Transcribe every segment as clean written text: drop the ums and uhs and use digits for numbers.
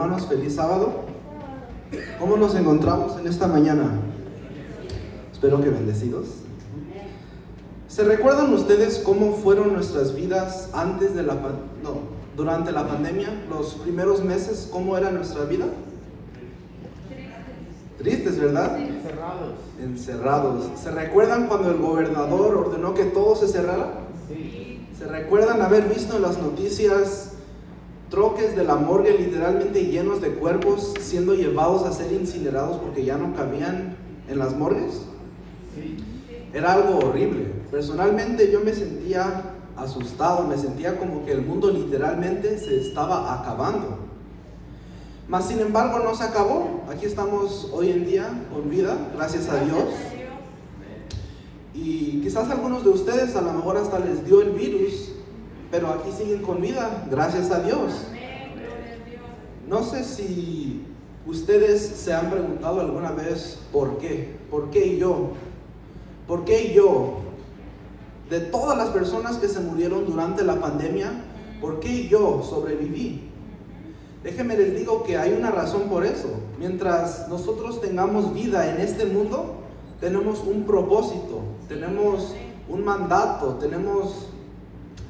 hermanos, feliz sábado. ¿Cómo nos encontramos en esta mañana? Espero que bendecidos. ¿Se recuerdan ustedes cómo fueron nuestras vidas antes de durante la pandemia? Los primeros meses, ¿cómo era nuestra vida? Tristes, ¿verdad? Encerrados. ¿Se recuerdan cuando el gobernador ordenó que todo se cerrara? Sí. ¿Se recuerdan haber visto en las noticias troques de la morgue literalmente llenos de cuerpos siendo llevados a ser incinerados porque ya no cabían en las morgues? Sí. Era algo horrible. Personalmente yo me sentía asustado, me sentía como que el mundo literalmente se estaba acabando. Mas sin embargo no se acabó. Aquí estamos hoy en día con vida, gracias a Dios. Y quizás algunos de ustedes a lo mejor hasta les dio el virus, pero aquí siguen con vida, gracias a Dios. No sé si ustedes se han preguntado alguna vez ¿por qué? ¿Por qué yo? ¿Por qué yo? De todas las personas que se murieron durante la pandemia, ¿por qué yo sobreviví? Déjenme les digo que hay una razón por eso. Mientras nosotros tengamos vida en este mundo, tenemos un propósito, tenemos un mandato, tenemos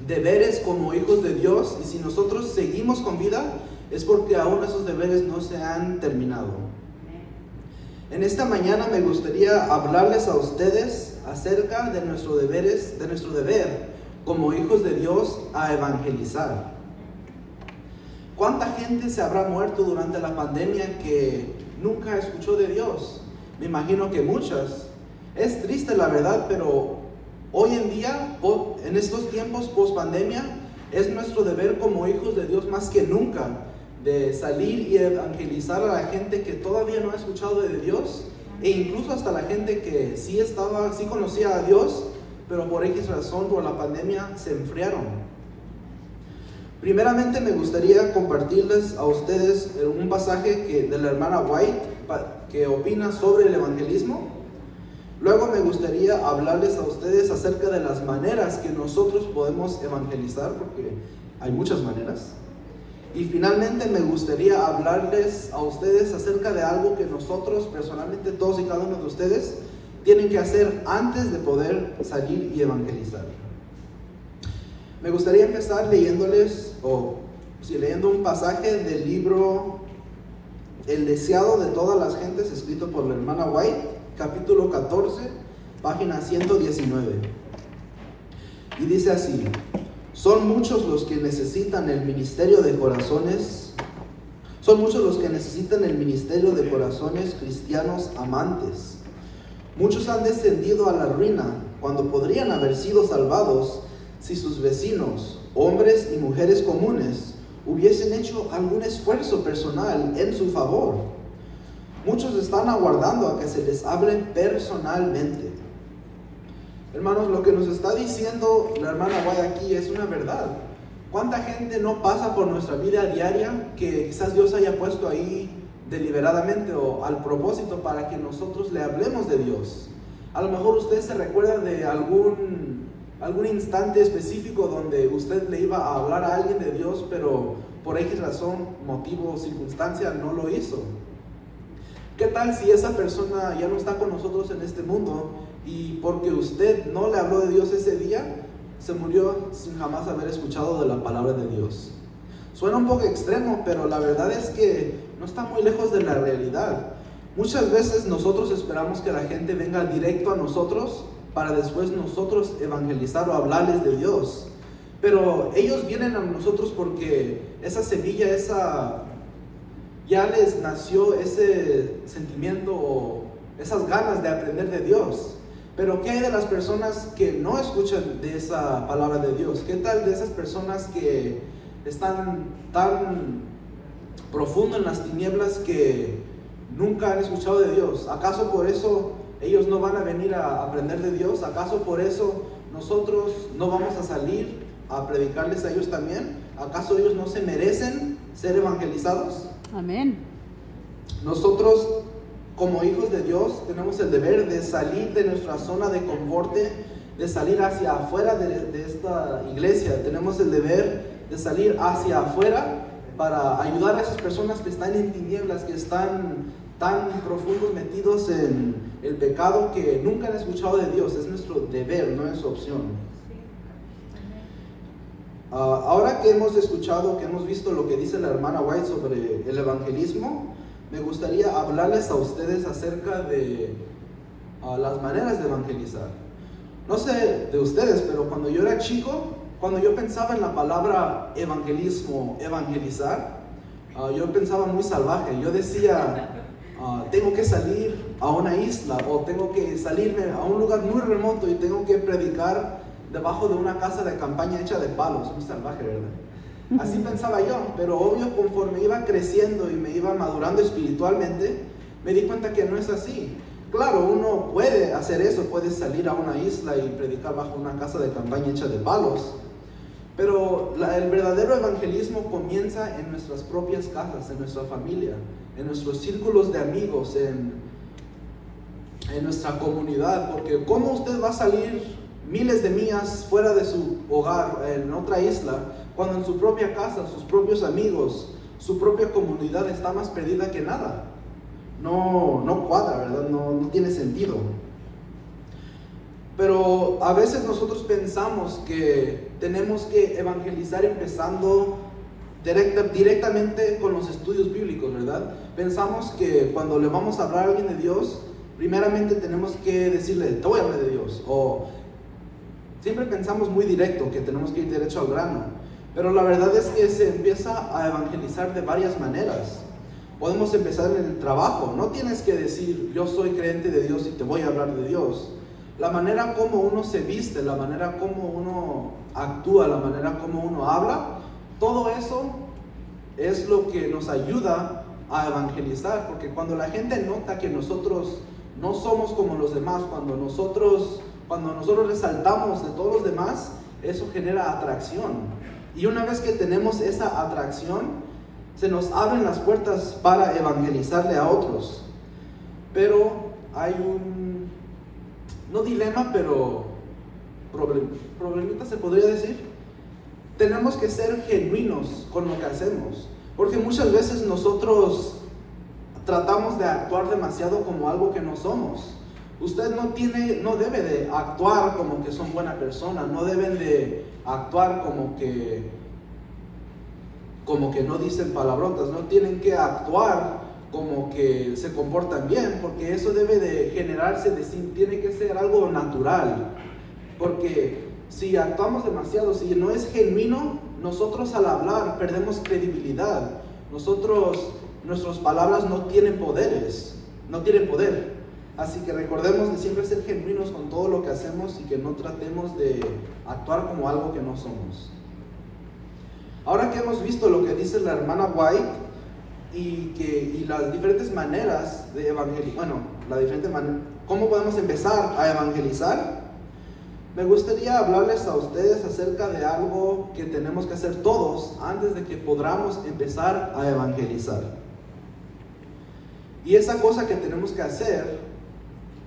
deberes como hijos de Dios, y si nosotros seguimos con vida es porque aún esos deberes no se han terminado. En esta mañana me gustaría hablarles a ustedes acerca de nuestro deber como hijos de Dios a evangelizar. ¿Cuánta gente se habrá muerto durante la pandemia que nunca escuchó de Dios? Me imagino que muchas. Es triste la verdad, pero hoy en día, en estos tiempos post pandemia, es nuestro deber como hijos de Dios más que nunca de salir y evangelizar a la gente que todavía no ha escuchado de Dios, e incluso hasta la gente que sí conocía a Dios, pero por X razón, por la pandemia, se enfriaron. Primeramente me gustaría compartirles a ustedes un pasaje de la hermana White que opina sobre el evangelismo. Luego me gustaría hablarles a ustedes acerca de las maneras que nosotros podemos evangelizar, porque hay muchas maneras. Y finalmente me gustaría hablarles a ustedes acerca de algo que nosotros, personalmente todos y cada uno de ustedes, tienen que hacer antes de poder salir y evangelizar. Me gustaría empezar leyendo un pasaje del libro El deseado de todas las gentes, escrito por la hermana White, capítulo 14, página 119. Y dice así: son muchos los que necesitan el ministerio de corazones cristianos amantes. Muchos han descendido a la ruina cuando podrían haber sido salvados si sus vecinos, hombres y mujeres comunes, hubiesen hecho algún esfuerzo personal en su favor. Muchos están aguardando a que se les hable personalmente. Hermanos, lo que nos está diciendo la hermana White aquí es una verdad. ¿Cuánta gente no pasa por nuestra vida diaria que quizás Dios haya puesto ahí deliberadamente o al propósito para que nosotros le hablemos de Dios? A lo mejor usted se recuerda de algún instante específico donde usted le iba a hablar a alguien de Dios, pero por X razón, motivo o circunstancia no lo hizo. ¿Qué tal si esa persona ya no está con nosotros en este mundo y porque usted no le habló de Dios ese día, se murió sin jamás haber escuchado de la palabra de Dios? Suena un poco extremo, pero la verdad es que no está muy lejos de la realidad. Muchas veces nosotros esperamos que la gente venga directo a nosotros para después nosotros evangelizar o hablarles de Dios. Pero ellos vienen a nosotros porque esa semilla, ya les nació ese sentimiento o esas ganas de aprender de Dios. Pero ¿qué hay de las personas que no escuchan de esa palabra de Dios? ¿Qué tal de esas personas que están tan profundo en las tinieblas que nunca han escuchado de Dios? ¿Acaso por eso ellos no van a venir a aprender de Dios? ¿Acaso por eso nosotros no vamos a salir a predicarles a ellos también? ¿Acaso ellos no se merecen ser evangelizados? Amén. Nosotros, como hijos de Dios, tenemos el deber de salir de nuestra zona de confort, de salir hacia afuera de esta iglesia. Tenemos el deber de salir hacia afuera para ayudar a esas personas que están en tinieblas, que están tan profundos metidos en el pecado que nunca han escuchado de Dios. Es nuestro deber, no es opción. Ahora que hemos escuchado, que hemos visto lo que dice la hermana White sobre el evangelismo, me gustaría hablarles a ustedes acerca de las maneras de evangelizar. No sé de ustedes, pero cuando yo era chico, cuando yo pensaba en la palabra evangelismo, evangelizar, yo pensaba muy salvaje. Yo decía, tengo que salir a una isla o tengo que salirme a un lugar muy remoto y tengo que predicar debajo de una casa de campaña hecha de palos. Muy salvaje, ¿verdad? Así pensaba yo, pero obvio, conforme iba creciendo y me iba madurando espiritualmente, me di cuenta que no es así. Claro, uno puede hacer eso, puede salir a una isla y predicar bajo una casa de campaña hecha de palos, pero el verdadero evangelismo comienza en nuestras propias casas, en nuestra familia, en nuestros círculos de amigos, en nuestra comunidad, porque ¿cómo usted va a salir miles de millas fuera de su hogar, en otra isla, cuando en su propia casa, sus propios amigos, su propia comunidad está más perdida que nada? No cuadra, ¿verdad? No tiene sentido. Pero a veces nosotros pensamos que tenemos que evangelizar empezando directamente con los estudios bíblicos, ¿verdad? Pensamos que cuando le vamos a hablar a alguien de Dios, primeramente tenemos que decirle, te voy a hablar de Dios. O siempre pensamos muy directo, que tenemos que ir derecho al grano. Pero la verdad es que se empieza a evangelizar de varias maneras. Podemos empezar en el trabajo. No tienes que decir, yo soy creyente de Dios y te voy a hablar de Dios. La manera como uno se viste, la manera como uno actúa, la manera como uno habla, todo eso es lo que nos ayuda a evangelizar. Porque cuando la gente nota que nosotros no somos como los demás, cuando nosotros resaltamos de todos los demás, eso genera atracción. Y una vez que tenemos esa atracción, se nos abren las puertas para evangelizarle a otros. Pero hay un, no dilema, pero problemita se podría decir. Tenemos que ser genuinos con lo que hacemos, porque muchas veces nosotros tratamos de actuar demasiado como algo que no somos. Usted no debe de actuar como que son buena persona, no deben de actuar como que no dicen palabrotas, no tienen que actuar como que se comportan bien, porque eso debe de generarse, tiene que ser algo natural, porque si actuamos demasiado, si no es genuino, nosotros al hablar perdemos credibilidad, nuestras palabras no tienen poder. Así que recordemos de siempre ser genuinos con todo lo que hacemos y que no tratemos de actuar como algo que no somos. Ahora que hemos visto lo que dice la hermana White y las diferentes maneras de evangelizar, cómo podemos empezar a evangelizar, me gustaría hablarles a ustedes acerca de algo que tenemos que hacer todos antes de que podamos empezar a evangelizar. Y esa cosa que tenemos que hacer,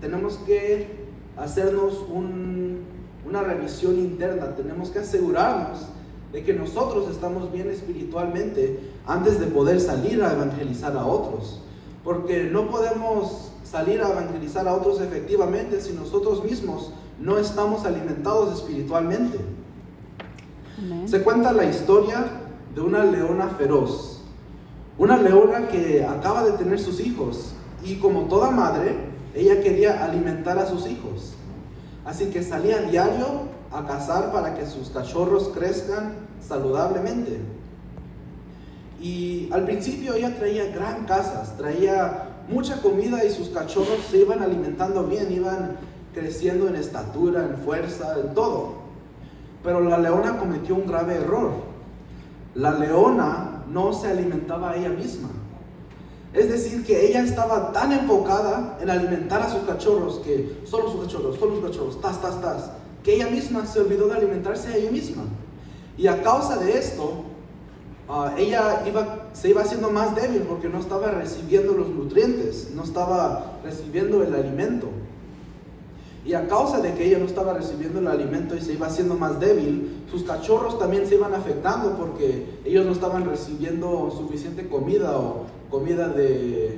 tenemos que hacernos una revisión interna, tenemos que asegurarnos de que nosotros estamos bien espiritualmente antes de poder salir a evangelizar a otros, porque no podemos salir a evangelizar a otros efectivamente si nosotros mismos no estamos alimentados espiritualmente. Amén. Se cuenta la historia de una leona feroz, una leona que acaba de tener sus hijos y como toda madre, ella quería alimentar a sus hijos, así que salía diario a cazar para que sus cachorros crezcan saludablemente. Y al principio ella traía gran casas, traía mucha comida y sus cachorros se iban alimentando bien, iban creciendo en estatura, en fuerza, en todo. Pero la leona cometió un grave error. La leona no se alimentaba a ella misma. Es decir, que ella estaba tan enfocada en alimentar a sus cachorros, que solo sus cachorros, tas, que ella misma se olvidó de alimentarse a ella misma. Y a causa de esto, ella se iba haciendo más débil porque no estaba recibiendo los nutrientes, no estaba recibiendo el alimento. Y a causa de que ella no estaba recibiendo el alimento y se iba haciendo más débil, sus cachorros también se iban afectando porque ellos no estaban recibiendo suficiente comida o comida de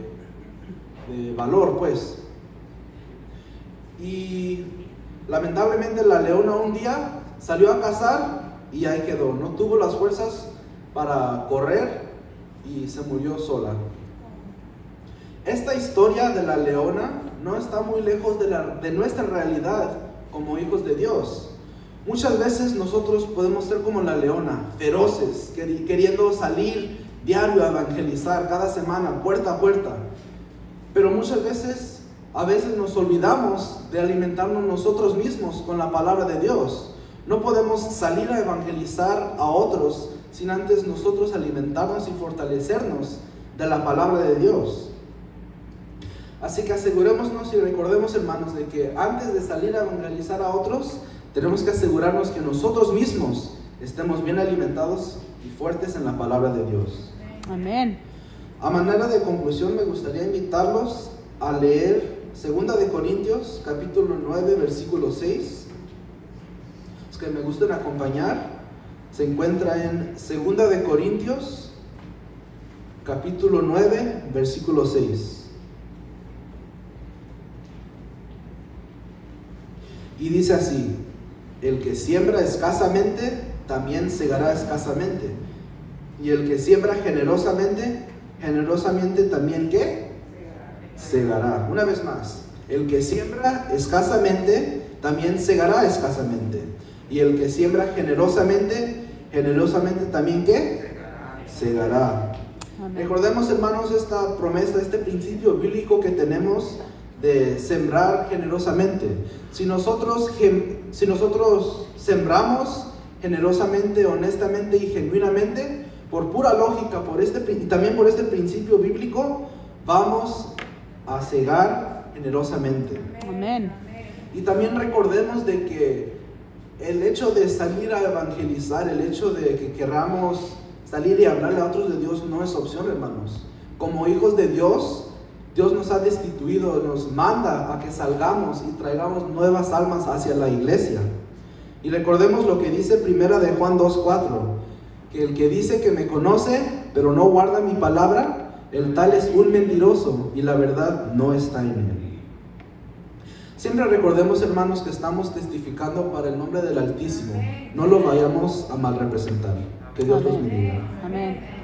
valor, pues. Y lamentablemente la leona un día salió a cazar y ahí quedó. No tuvo las fuerzas para correr y se murió sola. Esta historia de la leona no está muy lejos de nuestra realidad como hijos de Dios. Muchas veces nosotros podemos ser como la leona, feroces, queriendo salir diario a evangelizar cada semana, puerta a puerta. Pero muchas veces, a veces nos olvidamos de alimentarnos nosotros mismos con la palabra de Dios. No podemos salir a evangelizar a otros sin antes nosotros alimentarnos y fortalecernos de la palabra de Dios. Así que asegurémonos y recordemos, hermanos, de que antes de salir a evangelizar a otros, tenemos que asegurarnos que nosotros mismos estemos bien alimentados y fuertes en la palabra de Dios. Amén. A manera de conclusión, me gustaría invitarlos a leer 2 de Corintios, capítulo 9, versículo 6. Los que me gusten acompañar, se encuentra en 2 de Corintios, capítulo 9, versículo 6. Y dice así: el que siembra escasamente, también segará escasamente. Y el que siembra generosamente, generosamente también ¿qué? Segará. Una vez más, el que siembra escasamente, también segará escasamente. Y el que siembra generosamente, generosamente también ¿qué? Segará. Amén. Recordemos, hermanos, esta promesa, este principio bíblico que tenemos de sembrar generosamente. Si nosotros sembramos generosamente, honestamente y genuinamente, por pura lógica, y también por este principio bíblico, vamos a segar generosamente. Amén. Y también recordemos de que el hecho de salir a evangelizar, el hecho de que queramos salir y hablarle a otros de Dios no es opción, hermanos. Como hijos de Dios, Dios nos ha destituido, nos manda a que salgamos y traigamos nuevas almas hacia la iglesia. Y recordemos lo que dice primera de Juan 2:4, que el que dice que me conoce, pero no guarda mi palabra, el tal es un mentiroso y la verdad no está en él. Siempre recordemos, hermanos, que estamos testificando para el nombre del Altísimo. No lo vayamos a mal representar. Que Dios los bendiga. Amén.